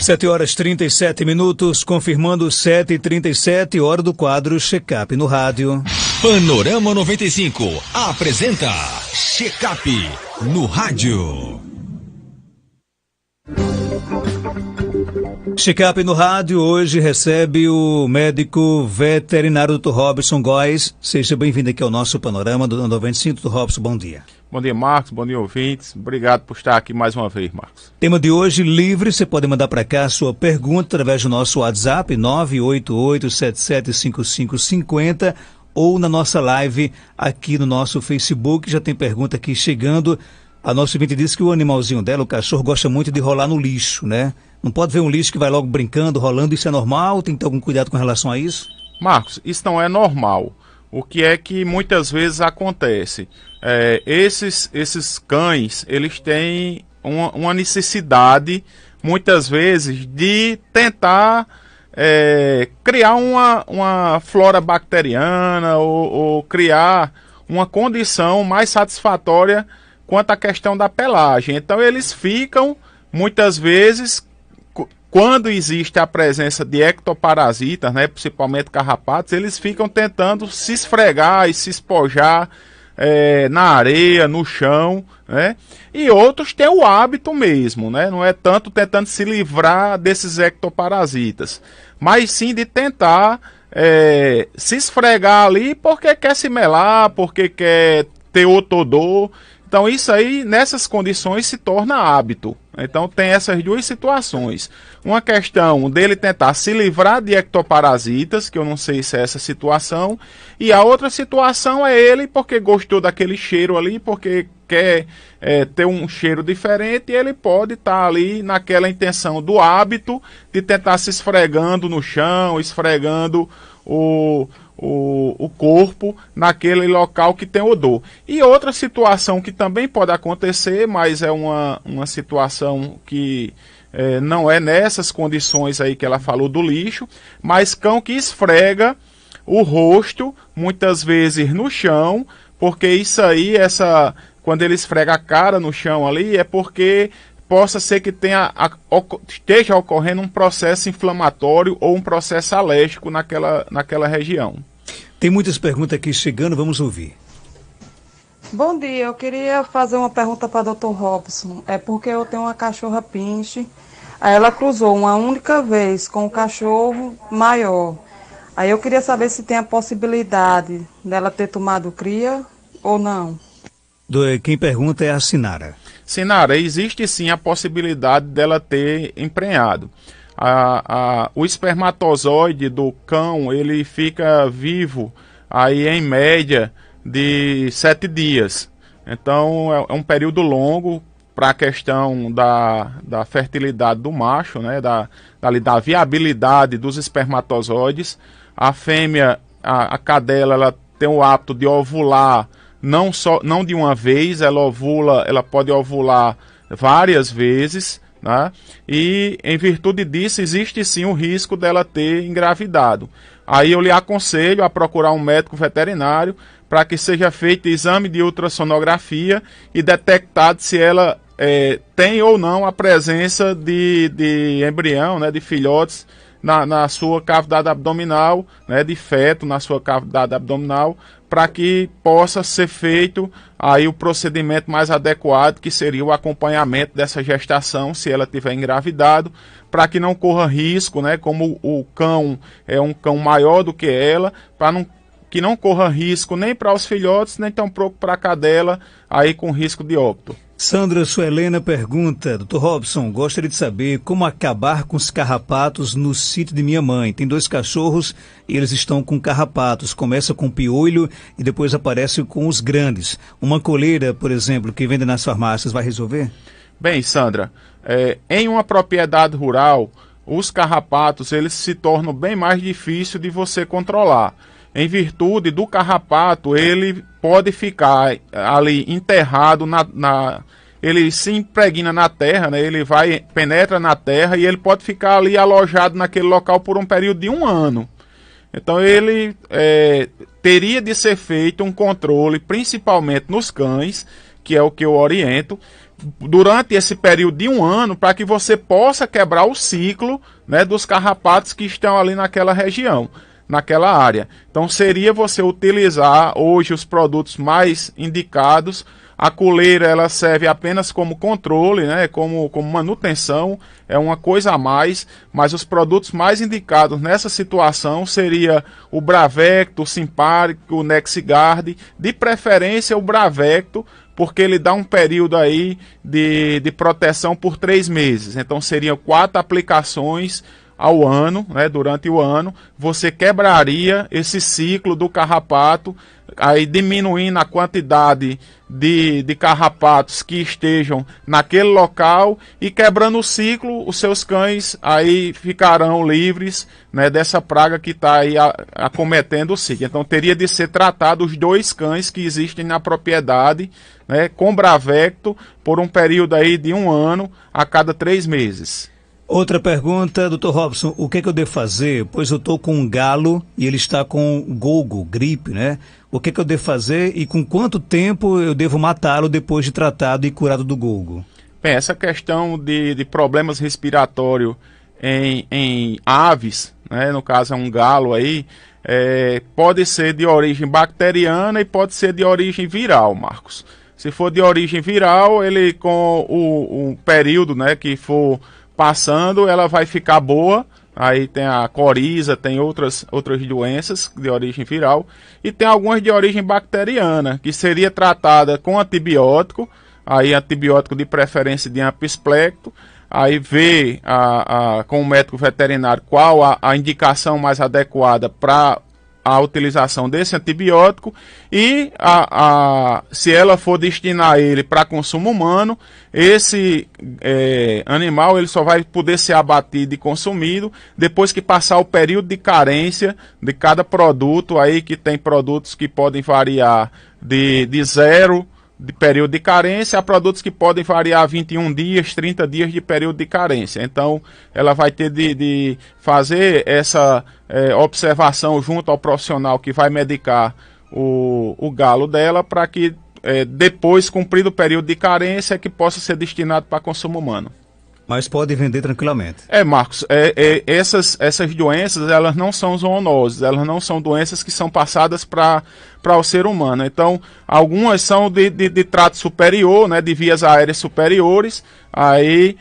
7h37, confirmando 7h37, hora do quadro Check-up no rádio. Panorama 95 apresenta Check-up no rádio. Check-up no rádio hoje recebe o médico veterinário Dr. Robson Góes. Seja bem-vindo aqui ao nosso Panorama do 95. Dr. Robson, bom dia. Bom dia, Marcos. Bom dia, ouvintes. Obrigado por estar aqui mais uma vez, Marcos. Tema de hoje, livre. Você pode mandar para cá a sua pergunta através do nosso WhatsApp, 988-775550, ou na nossa live aqui no nosso Facebook. Já tem pergunta aqui chegando. A nossa ouvinte disse que o animalzinho dela, o cachorro, gosta muito de rolar no lixo, né? Não pode ver um lixo que vai logo brincando, rolando. Isso é normal? Tem que ter algum cuidado com relação a isso? Marcos, isso não é normal. O que é que muitas vezes acontece? Esses cães, eles têm uma necessidade, muitas vezes, de tentar criar uma flora bacteriana ou criar uma condição mais satisfatória quanto à questão da pelagem. Então eles ficam, muitas vezes, quando existe a presença de ectoparasitas, né, principalmente carrapatos, eles ficam tentando se esfregar e se espojar na areia, no chão, né? E outros têm o hábito mesmo, né? Não é tanto tentando se livrar desses ectoparasitas, mas sim de tentar se esfregar ali porque quer se melar, porque quer ter outro odor. Então isso aí, nessas condições, se torna hábito. Então tem essas duas situações. Uma questão dele tentar se livrar de ectoparasitas, que eu não sei se é essa situação, e a outra situação é ele porque gostou daquele cheiro ali, porque quer ter um cheiro diferente, e ele pode estar ali naquela intenção do hábito de tentar se esfregando no chão, esfregando o corpo naquele local que tem odor. E outra situação que também pode acontecer, mas é uma situação que não é nessas condições aí que ela falou do lixo, mas cão que esfrega o rosto, muitas vezes no chão, porque isso aí, quando ele esfrega a cara no chão ali, é porque possa ser que esteja ocorrendo um processo inflamatório ou um processo alérgico naquela região. Tem muitas perguntas aqui chegando, vamos ouvir. Bom dia, eu queria fazer uma pergunta para o Dr. Robson. É porque eu tenho uma cachorra pinche, aí ela cruzou uma única vez com um cachorro maior. Aí eu queria saber se tem a possibilidade dela ter tomado cria ou não. Quem pergunta é a Sinara. Sinara, existe sim a possibilidade dela ter emprenhado. O espermatozoide do cão, ele fica vivo aí em média de 7 dias. Então é um período longo para a questão da fertilidade do macho, né, da viabilidade dos espermatozoides. A fêmea, a cadela, ela tem o hábito de ovular não de uma vez, ela pode ovular várias vezes, né? E em virtude disso existe sim o risco dela ter engravidado. Aí eu lhe aconselho a procurar um médico veterinário para que seja feito exame de ultrassonografia e detectado se ela tem ou não a presença de embrião, né, de filhotes na sua cavidade abdominal, né, de feto na sua cavidade abdominal, para que possa ser feito aí o procedimento mais adequado, que seria o acompanhamento dessa gestação, se ela tiver engravidado, para que não corra risco, né, como o cão é um cão maior do que ela, que não corra risco nem para os filhotes, nem tampouco para a cadela, aí com risco de óbito. Sandra Suelena pergunta, Dr. Robson, gostaria de saber como acabar com os carrapatos no sítio de minha mãe. Tem 2 cachorros e eles estão com carrapatos. Começa com piolho e depois aparece com os grandes. Uma coleira, por exemplo, que vende nas farmácias, vai resolver? Bem, Sandra, em uma propriedade rural, os carrapatos eles se tornam bem mais difícil de você controlar. Em virtude do carrapato, ele pode ficar ali enterrado ele se impregna na terra, né? Ele penetra na terra e ele pode ficar ali alojado naquele local por um período de 1 ano. Então ele teria de ser feito um controle, principalmente nos cães, que é o que eu oriento, durante esse período de 1 ano, para que você possa quebrar o ciclo, né, dos carrapatos que estão ali naquela região, naquela área. Então seria você utilizar hoje os produtos mais indicados. A coleira, ela serve apenas como controle, né, como manutenção, é uma coisa a mais, mas os produtos mais indicados nessa situação seria o Bravecto, o Simparic, o NexGard, de preferência o Bravecto, porque ele dá um período aí de proteção por 3 meses. Então seriam 4 aplicações ao ano, né, durante o ano, você quebraria esse ciclo do carrapato, aí diminuindo a quantidade de carrapatos que estejam naquele local e quebrando o ciclo, os seus cães aí ficarão livres, né, dessa praga que está aí acometendo o ciclo. Então teria de ser tratado os 2 cães que existem na propriedade, né, com Bravecto por um período aí de 1 ano a cada 3 meses. Outra pergunta, Dr. Robson, o que é que eu devo fazer? Pois eu estou com um galo e ele está com golgo, gripe, né? O que é que eu devo fazer e com quanto tempo eu devo matá-lo depois de tratado e curado do golgo? Bem, essa questão de problemas respiratórios em aves, né, no caso é um galo aí, pode ser de origem bacteriana e pode ser de origem viral, Marcos. Se for de origem viral, ele com o período, né, que for passando, ela vai ficar boa. Aí tem a coriza, tem outras doenças de origem viral e tem algumas de origem bacteriana, que seria tratada com antibiótico, aí antibiótico de preferência de ampisplecto, aí ver com o médico veterinário qual a indicação mais adequada para a utilização desse antibiótico e se ela for destinar ele para consumo humano, esse animal ele só vai poder ser abatido e consumido depois que passar o período de carência de cada produto, aí que tem produtos que podem variar de 0 de período de carência a produtos que podem variar 21 dias, 30 dias de período de carência. Então, ela vai ter de fazer essa observação junto ao profissional que vai medicar o galo dela para que depois, cumprido o período de carência, que possa ser destinado para consumo humano. Mas pode vender tranquilamente. Marcos, essas doenças, elas não são zoonoses, elas não são doenças que são passadas para o ser humano. Então, algumas são de trato superior, né, de vias aéreas superiores, aí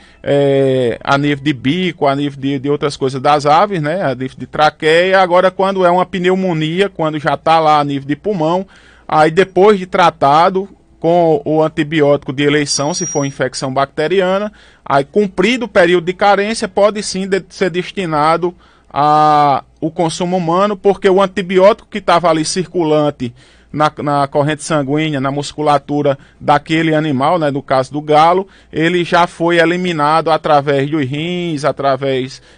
a nível de bico, a nível de outras coisas das aves, né, a nível de traqueia. Agora, quando é uma pneumonia, quando já está lá a nível de pulmão, aí depois de tratado com o antibiótico de eleição, se for infecção bacteriana, aí cumprido o período de carência, pode sim ser destinado ao consumo humano, porque o antibiótico que estava ali circulante na corrente sanguínea, na musculatura daquele animal, né, no caso do galo, ele já foi eliminado através dos rins,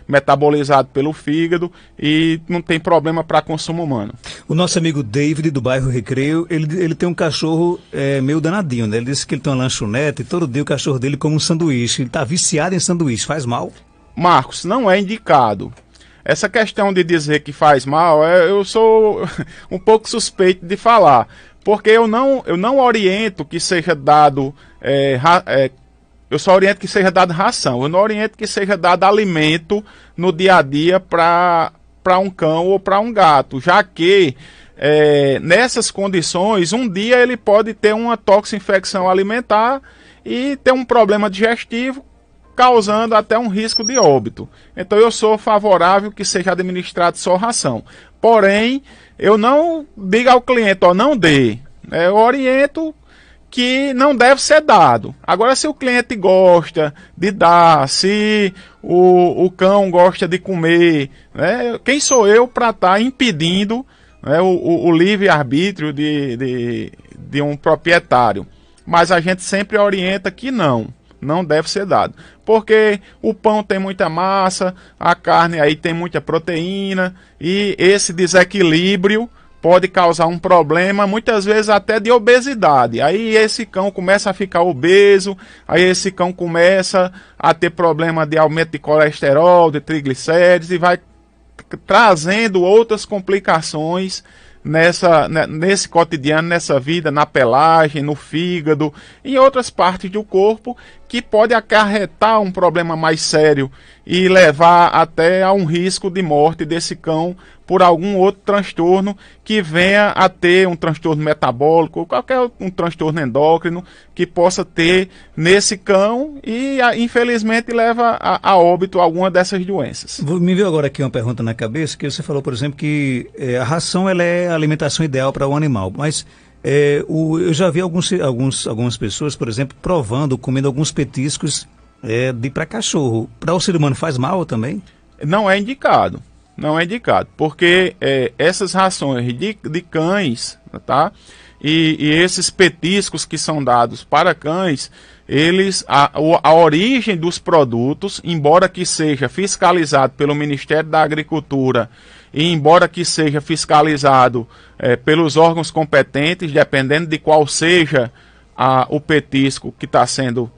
metabolizado pelo fígado e não tem problema para consumo humano. O nosso amigo David, do bairro Recreio, ele tem um cachorro meio danadinho, né? Ele disse que ele tem uma lanchonete e todo dia o cachorro dele come um sanduíche. Ele está viciado em sanduíche, faz mal? Marcos, não é indicado. Essa questão de dizer que faz mal, eu sou um pouco suspeito de falar, porque eu não oriento que seja dado, eu só oriento que seja dado ração, eu não oriento que seja dado alimento no dia a dia para um cão ou para um gato, já que nessas condições, um dia ele pode ter uma toxinfecção alimentar e ter um problema digestivo, causando até um risco de óbito. Então eu sou favorável que seja administrado só ração. Porém, eu não digo ao cliente, não dê. Eu oriento que não deve ser dado. Agora, se o cliente gosta de dar, se o cão gosta de comer, né, quem sou eu para estar impedindo, né, o livre-arbítrio de um proprietário? Mas a gente sempre orienta que não deve ser dado, porque o pão tem muita massa, a carne aí tem muita proteína, e esse desequilíbrio pode causar um problema, muitas vezes até de obesidade. Aí esse cão começa a ficar obeso, aí esse cão começa a ter problema de aumento de colesterol, de triglicérides, e vai trazendo outras complicações nesse cotidiano, nessa vida, na pelagem, no fígado e em outras partes do corpo, que pode acarretar um problema mais sério e levar até a um risco de morte desse cão por algum outro transtorno que venha a ter um transtorno metabólico ou qualquer um transtorno endócrino que possa ter nesse cão e infelizmente leva a óbito alguma dessas doenças. Me veio agora aqui uma pergunta na cabeça, que você falou, por exemplo, que a ração ela é a alimentação ideal para o animal, mas eu já vi algumas pessoas, por exemplo, provando, comendo alguns petiscos para cachorro. Para o ser humano faz mal também? Não é indicado. Não é indicado, porque essas rações de cães, tá? E esses petiscos que são dados para cães, a origem dos produtos, embora que seja fiscalizado pelo Ministério da Agricultura e embora que seja fiscalizado pelos órgãos competentes, dependendo de qual seja o petisco que está sendo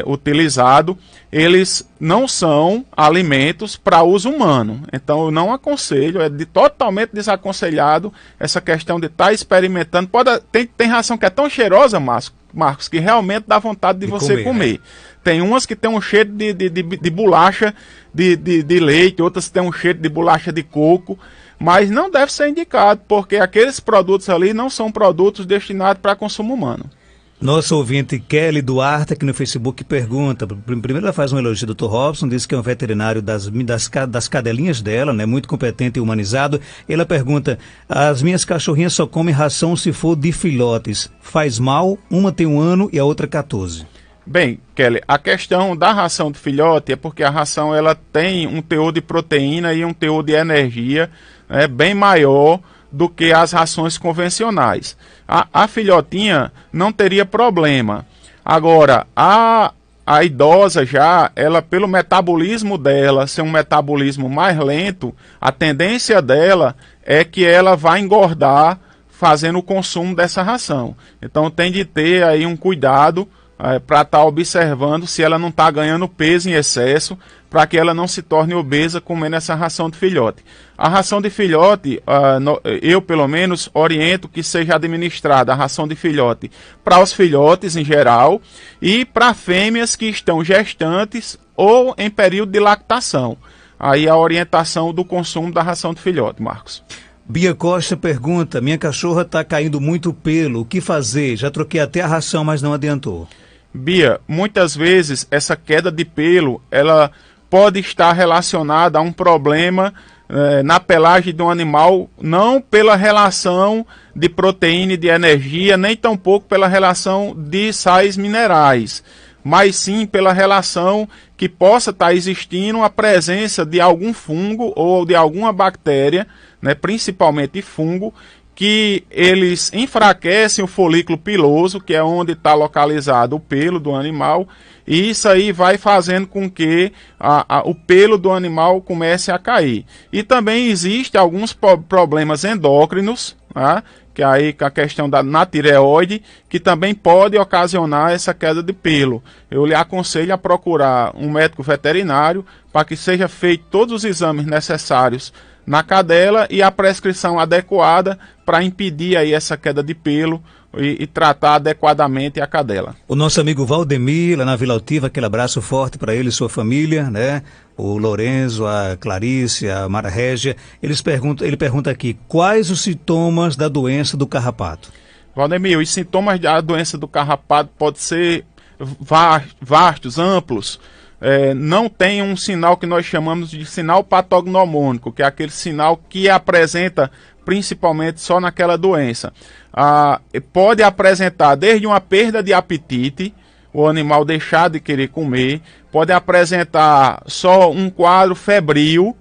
utilizado, eles não são alimentos para uso humano. Então eu não aconselho, totalmente desaconselhado essa questão de estar experimentando. Tem ração que é tão cheirosa, Marcos, que realmente dá vontade de você comer. Tem umas que tem um cheiro de bolacha de leite, outras tem um cheiro de bolacha de coco, mas não deve ser indicado, porque aqueles produtos ali não são produtos destinados para consumo humano. Nosso ouvinte Kelly Duarte aqui no Facebook pergunta, primeiro ela faz um elogio do Dr. Robson, diz que é um veterinário das cadelinhas dela, né, muito competente e humanizado. Ela pergunta, as minhas cachorrinhas só comem ração se for de filhotes, faz mal? Uma tem 1 ano e a outra 14. Bem, Kelly, a questão da ração de filhote é porque a ração ela tem um teor de proteína e um teor de energia bem maior do que as rações convencionais. A filhotinha não teria problema. Agora, a idosa já, ela pelo metabolismo dela, ser um metabolismo mais lento, a tendência dela é que ela vai engordar fazendo o consumo dessa ração. Então tem de ter aí um cuidado para estar observando se ela não está ganhando peso em excesso, para que ela não se torne obesa comendo essa ração de filhote. A ração de filhote, eu pelo menos oriento que seja administrada a ração de filhote para os filhotes em geral e para fêmeas que estão gestantes ou em período de lactação. Aí a orientação do consumo da ração de filhote, Marcos. Bia Costa pergunta, minha cachorra está caindo muito pelo, o que fazer? Já troquei até a ração, mas não adiantou. Bia, muitas vezes essa queda de pelo, ela pode estar relacionada a um problema na pelagem de um animal, não pela relação de proteína e de energia, nem tampouco pela relação de sais minerais, mas sim pela relação que possa estar existindo a presença de algum fungo ou de alguma bactéria, principalmente fungo, que eles enfraquecem o folículo piloso, que é onde está localizado o pelo do animal, e isso aí vai fazendo com que o pelo do animal comece a cair. E também existem alguns problemas endócrinos, que aí com a questão na tireoide, que também pode ocasionar essa queda de pelo. Eu lhe aconselho a procurar um médico veterinário para que seja feito todos os exames necessários na cadela e a prescrição adequada para impedir aí essa queda de pelo e tratar adequadamente a cadela. O nosso amigo Valdemir, lá na Vila Altiva, aquele abraço forte para ele e sua família, né? O Lorenzo, a Clarice, a Mara Régia, ele pergunta aqui, quais os sintomas da doença do carrapato? Valdemir, os sintomas da doença do carrapato podem ser vastos, amplos. Não tem um sinal que nós chamamos de sinal patognomônico, que é aquele sinal que apresenta principalmente só naquela doença. Pode apresentar desde uma perda de apetite, o animal deixar de querer comer, pode apresentar só um quadro febril,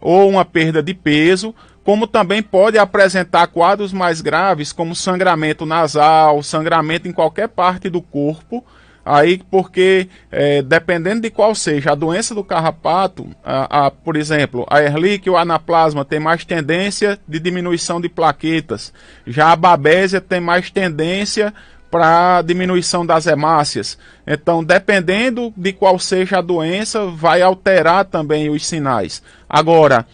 ou uma perda de peso, como também pode apresentar quadros mais graves, como sangramento nasal, sangramento em qualquer parte do corpo. Aí, porque dependendo de qual seja a doença do carrapato, por exemplo, a Ehrlich ou a anaplasma tem mais tendência de diminuição de plaquetas. Já a babésia tem mais tendência para diminuição das hemácias. Então, dependendo de qual seja a doença, vai alterar também os sinais. Agora,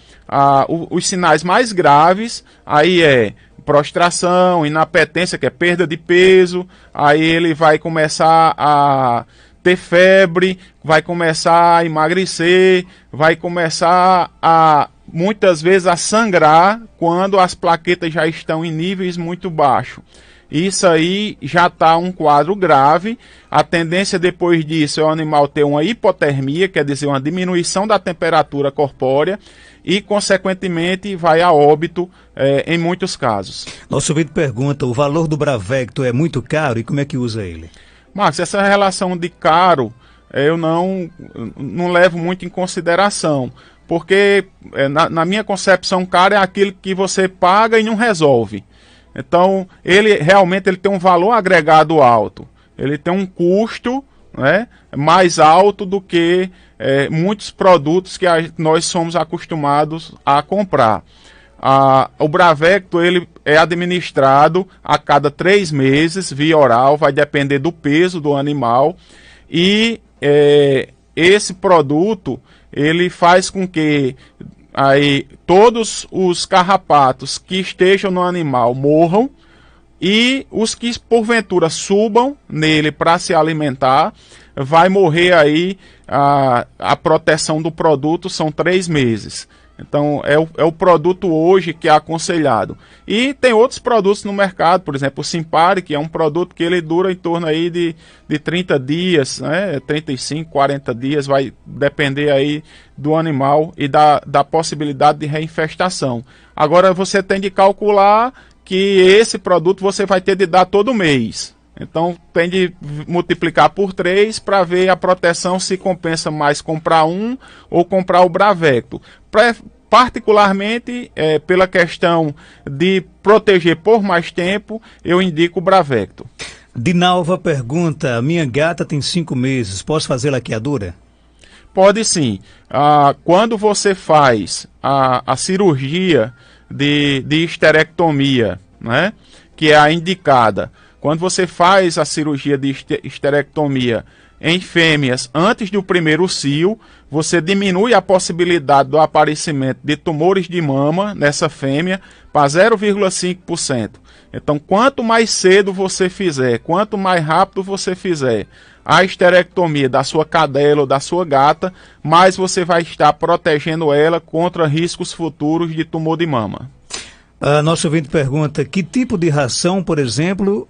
os sinais mais graves, aí é prostração, inapetência, que é perda de peso, aí ele vai começar a ter febre, vai começar a emagrecer, vai começar a, muitas vezes, a sangrar quando as plaquetas já estão em níveis muito baixos. Isso aí já está um quadro grave. A tendência depois disso é o animal ter uma hipotermia, quer dizer, uma diminuição da temperatura corpórea e, consequentemente, vai a óbito em muitos casos. Nosso ouvinte pergunta, o valor do Bravecto é muito caro e como é que usa ele? Marcos, essa relação de caro eu não levo muito em consideração, porque na minha concepção, caro é aquilo que você paga e não resolve. Então, ele realmente tem um valor agregado alto. Ele tem um custo, né, mais alto do que muitos produtos que nós somos acostumados a comprar. O Bravecto ele é administrado a cada 3 meses, via oral, vai depender do peso do animal. E esse produto ele faz com que aí todos os carrapatos que estejam no animal morram e os que porventura subam nele para se alimentar, vai morrer aí a proteção do produto, são 3 meses. Então é o produto hoje que é aconselhado. E tem outros produtos no mercado, por exemplo o Simpari, que é um produto que ele dura em torno aí de 30 dias, né? 35, 40 dias, vai depender aí do animal e da possibilidade de reinfestação. Agora você tem de calcular que esse produto você vai ter de dar todo mês. Então tem de multiplicar por 3 para ver a proteção, se compensa mais comprar um ou comprar o Bravecto. Particularmente, pela questão de proteger por mais tempo, eu indico o Bravecto. Dinalva pergunta, minha gata tem 5 meses, posso fazer laqueadura? Pode sim. Quando você faz a cirurgia de esterectomia, né, que é a indicada, quando você faz a cirurgia de esterectomia em fêmeas antes do primeiro cio, você diminui a possibilidade do aparecimento de tumores de mama nessa fêmea para 0,5%. Então, quanto mais cedo você fizer, quanto mais rápido você fizer a esterectomia da sua cadela ou da sua gata, mais você vai estar protegendo ela contra riscos futuros de tumor de mama. Nosso ouvinte pergunta, que tipo de ração, por exemplo,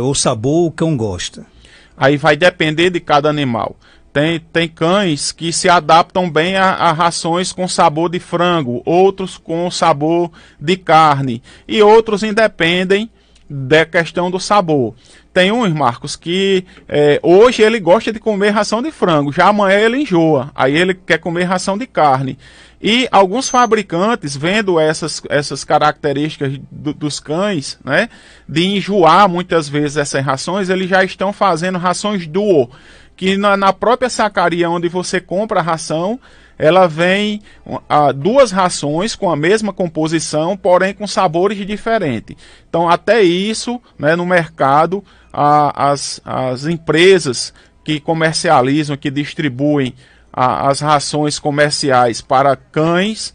ou sabor o cão gosta? Aí vai depender de cada animal. Tem cães que se adaptam bem a rações com sabor de frango, outros com sabor de carne, e outros independem da questão do sabor. Tem uns, Marcos, que hoje ele gosta de comer ração de frango, já amanhã ele enjoa, aí ele quer comer ração de carne. E alguns fabricantes, vendo essas características dos cães, né, de enjoar muitas vezes essas rações, eles já estão fazendo rações duo, que na própria sacaria onde você compra a ração, ela vem 2 rações com a mesma composição, porém com sabores diferentes. Então até isso, né, no mercado, as empresas que comercializam, que distribuem as rações comerciais para cães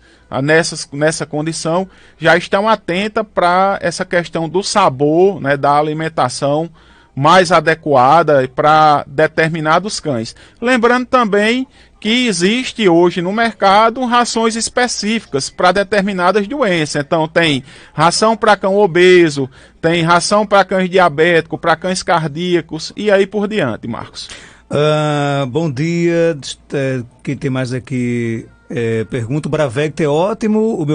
nessa condição, já estão atentas para essa questão do sabor, né, da alimentação mais adequada para determinados cães. Lembrando também que existe hoje no mercado rações específicas para determinadas doenças. Então tem ração para cão obeso, tem ração para cães diabéticos, para cães cardíacos e aí por diante, Marcos. Bom dia, quem tem mais aqui pergunta, o Bravecto é ótimo,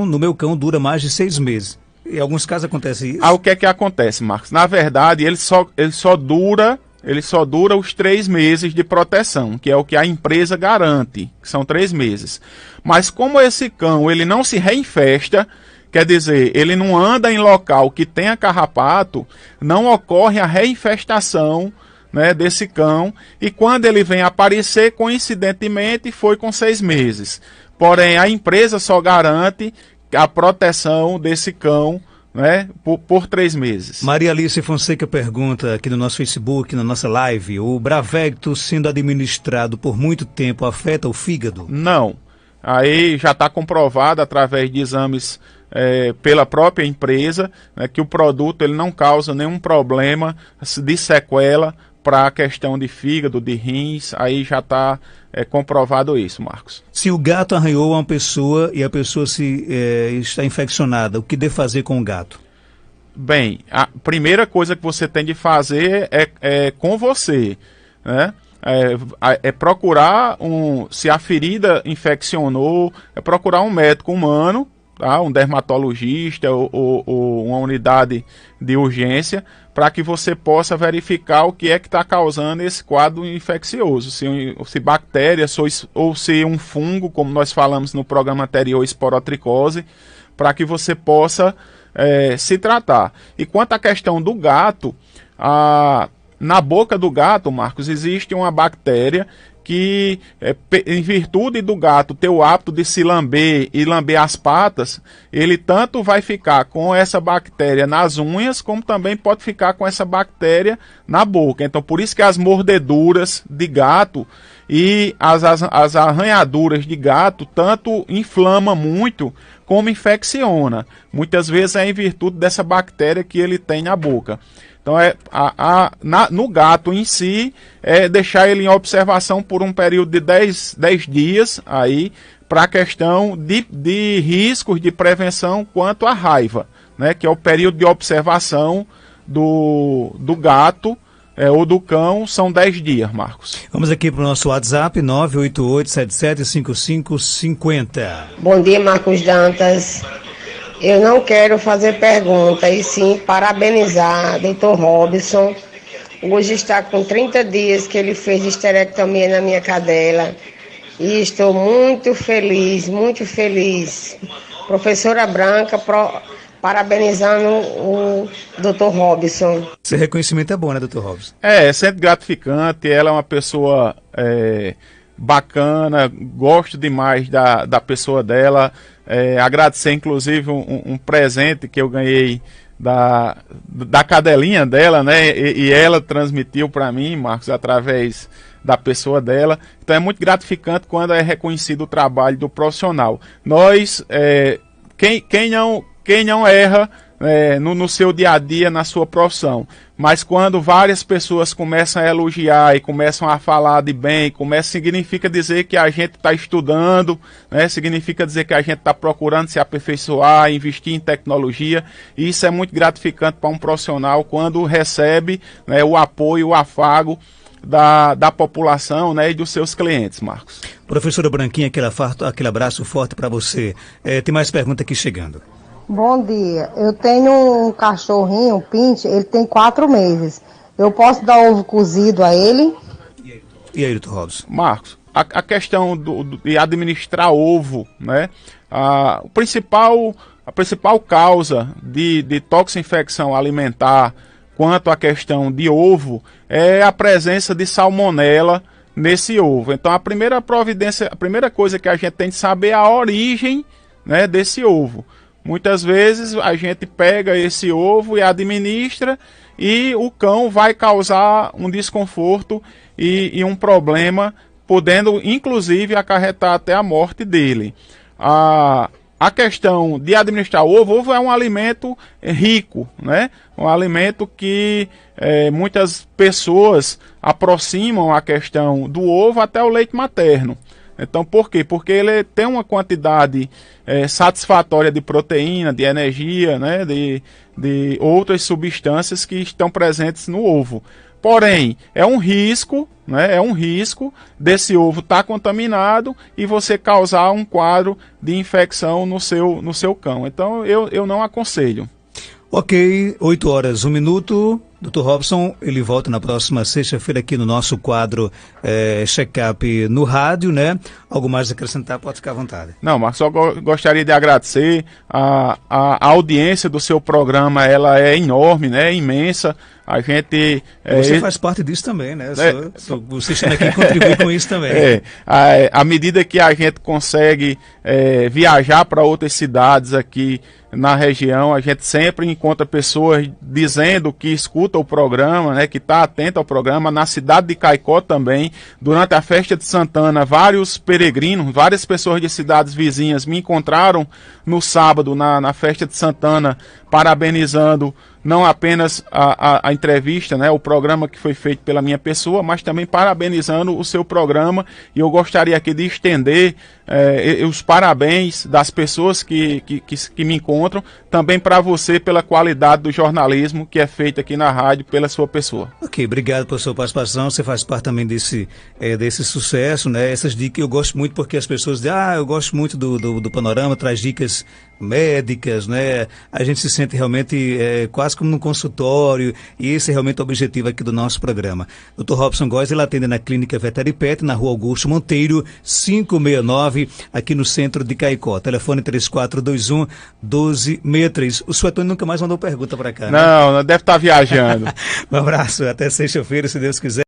no meu cão dura mais de 6 meses. Em alguns casos acontece isso? O que é que acontece, Marcos? Na verdade, ele só dura os 3 meses de proteção, que é o que a empresa garante, que são 3 meses. Mas como esse cão ele não se reinfesta, quer dizer, ele não anda em local que tenha carrapato, não ocorre a reinfestação, né, desse cão, e quando ele vem aparecer, coincidentemente, foi com 6 meses. Porém, a empresa só garante a proteção desse cão né, por 3 meses. Maria Alice Fonseca pergunta aqui no nosso Facebook, na nossa live, o Bravecto sendo administrado por muito tempo afeta o fígado? Não. Aí já está comprovado através de exames pela própria empresa, né, que o produto ele não causa nenhum problema de sequela para a questão de fígado, de rins. Aí já está comprovado isso, Marcos. Se o gato arranhou uma pessoa e a pessoa está infeccionada, o que deve fazer com o gato? Bem, a primeira coisa que você tem de fazer é com você, né? Procurar se a ferida infeccionou, procurar um médico humano, tá? Um dermatologista ou uma unidade de urgência, para que você possa verificar o que é que está causando esse quadro infeccioso, se bactérias ou se um fungo, como nós falamos no programa anterior, esporotricose, para que você possa se tratar. E quanto à questão do gato, na boca do gato, Marcos, existe uma bactéria que, em virtude do gato ter o hábito de se lamber e lamber as patas, ele tanto vai ficar com essa bactéria nas unhas, como também pode ficar com essa bactéria na boca. Então, por isso que as mordeduras de gato e as arranhaduras de gato tanto inflama muito, como infecciona. Muitas vezes é em virtude dessa bactéria que ele tem na boca. Então, no gato em si, deixar ele em observação por um período de 10 dias, aí, para a questão de riscos de prevenção quanto à raiva, né, que é o período de observação do gato ou do cão, são 10 dias, Marcos. Vamos aqui para o nosso WhatsApp, 988-775550. Bom dia, Marcos Dantas. Eu não quero fazer pergunta, e sim parabenizar Dr. Robson. Hoje está com 30 dias que ele fez esterectomia na minha cadela. E estou muito feliz, muito feliz. Professora Branca, parabenizando o Dr. Robson. Esse reconhecimento é bom, né, Dr. Robson? É sempre gratificante. Ela é uma pessoa bacana, gosto demais da pessoa dela. Agradecer inclusive um presente que eu ganhei da cadelinha dela, né? E ela transmitiu para mim, Marcos, através da pessoa dela. Então é muito gratificante quando é reconhecido o trabalho do profissional. Nós, quem não erra no seu dia a dia, na sua profissão, mas quando várias pessoas começam a elogiar e começam a falar de bem, significa dizer que a gente está estudando, né? Significa dizer que a gente está procurando se aperfeiçoar, investir em tecnologia, e isso é muito gratificante para um profissional quando recebe, né, o apoio, o afago da população, né, e dos seus clientes, Marcos. Professora Branquinha, aquele abraço forte para você. Tem mais pergunta aqui chegando. Bom dia, eu tenho um cachorrinho, um pinche, ele tem 4 meses. Eu posso dar ovo cozido a ele? E aí, Dr. Robson? Marcos, a questão de administrar ovo, né? A principal causa de toxinfecção alimentar quanto à questão de ovo é a presença de salmonela nesse ovo. Então a primeira coisa que a gente tem de saber é a origem, né, desse ovo. Muitas vezes a gente pega esse ovo e administra, e o cão vai causar um desconforto e um problema, podendo inclusive acarretar até a morte dele. A questão de administrar o ovo é um alimento rico, né? Um alimento que muitas pessoas aproximam a questão do ovo até o leite materno. Então, por quê? Porque ele tem uma quantidade satisfatória de proteína, de energia, né, de outras substâncias que estão presentes no ovo. Porém, é um risco, né, desse ovo estar contaminado e você causar um quadro de infecção no seu cão. Então, eu não aconselho. Ok, 8 horas, 1 minuto. Dr. Robson, ele volta na próxima sexta-feira aqui no nosso quadro Check-up no rádio, né? Algo mais a acrescentar, pode ficar à vontade. Não, mas só gostaria de agradecer a audiência do seu programa, ela é enorme, né? É imensa. A gente... Você faz parte disso também, né? Você está aqui contribui com isso também. À medida que a gente consegue viajar para outras cidades aqui na região, a gente sempre encontra pessoas dizendo que escuta o programa, né, que está atento ao programa. Na cidade de Caicó também, durante a festa de Santana, vários peregrinos, várias pessoas de cidades vizinhas me encontraram no sábado na festa de Santana, parabenizando não apenas a entrevista, né, o programa que foi feito pela minha pessoa, mas também parabenizando o seu programa. E eu gostaria aqui de estender os parabéns das pessoas que me encontram, também para você pela qualidade do jornalismo que é feito aqui na rádio pela sua pessoa. Ok, obrigado pela sua participação. Você faz parte também desse sucesso, né? Essas dicas eu gosto muito porque as pessoas dizem, eu gosto muito do Panorama, traz dicas médicas, né? A gente se sente realmente quase como num consultório, e esse é realmente o objetivo aqui do nosso programa. Dr. Robson Góes, ele atende na Clínica Veteripet, na Rua Augusto Monteiro, 569, aqui no centro de Caicó. Telefone 3421-1263. O Suetônio nunca mais mandou pergunta para cá, né? Não, deve estar viajando. Um abraço, até sexta-feira, se Deus quiser.